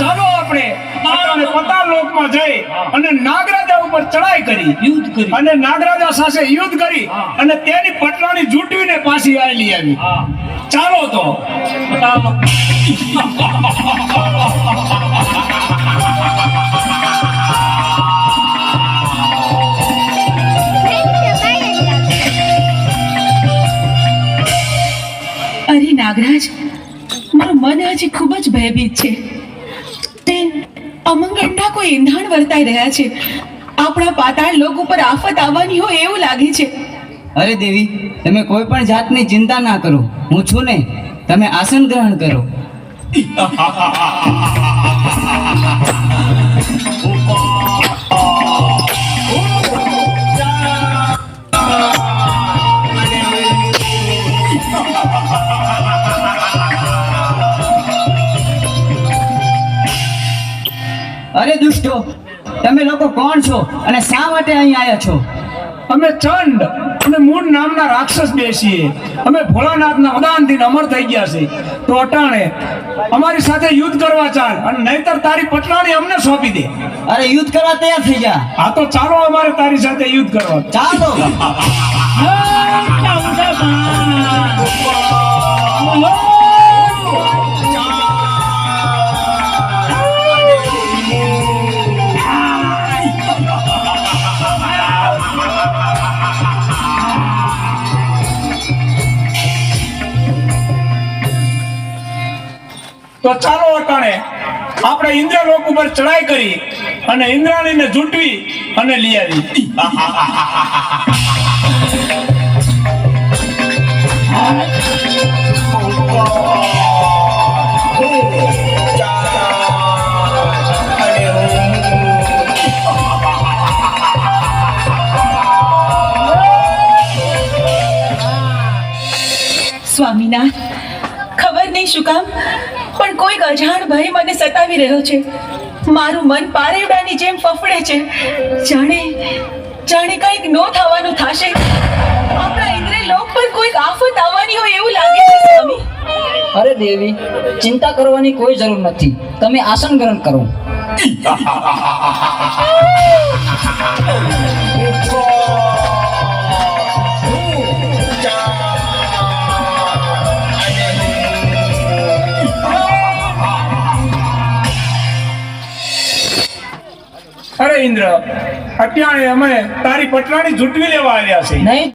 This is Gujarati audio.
ચાલો આપણે પતાલ લોકમાં જઈ અને નાગરાજા ઉપર ચડાઈ કરી, યુદ્ધ કરી અને નાગરાજા સાથે યુદ્ધ કરી અને તેની પટરાણી જૂટવીને પાછી આવેલી આવી. ચાલો તો અરે નાગરાજ, મારું મન હજી ખૂબ જ ભયભીત છે. તે અમંગળના કોઈ ઈંધણ વર્તાઈ રહ્યા છે. આપણા પાતાળ લોક ઉપર આફત આવવાની હોય એવું લાગે છે. અરે દેવી, તમે કોઈ પણ જાતની ચિંતા ના કરો, હું છું ને. તમે આસન ગ્રહણ કરો. અરે દુષ્ટો, તમે લોકો કોણ છો અને શા માટે અહીં આવ્યા છો? અમે ચંડ અને મૂળ નામના રાક્ષસ બેસીએ. અમે ભોળાનાથના વરદાનથી અમર થઈ ગયા છે. તો અટાણે અમારી સાથે યુદ્ધ કરવા ચાલ, અને નહીતર તારી પટરાણી અમને સોંપી દે. અરે યુદ્ધ કરવા તૈયાર થઈ જા. હા તો ચાલો અમારે તારી સાથે યુદ્ધ કરવા. ચાલો. તો ચાલો અટાણે આપણે ઇન્દ્રલોક ઉપર ચડાઈ કરી અને ઇન્દ્રાણીને ઝૂંટવી અને લઈ આવી. સ્વામીનાથ, ખબર નહીં શું કામ પણ કોઈક અજાણ ભય મને સતાવી રહ્યો છે. મારું મન પારેવડાની જેમ ફફડે છે. જાણે કંઈક નો થવાનું થશે. આપણા ઇન્દ્ર લોક પર કોઈક આફત આવવાની હોય એવું લાગે છે સ્વામી. અરે દેવી, ચિંતા કરવાની કોઈ જરૂર નથી. તમે આસન ગ્રહણ કરો. અરે ઇન્દ્ર, અત્યારે અમે તારી પટરાણી ઝૂંટવી લેવા આવ્યા છે. નહીં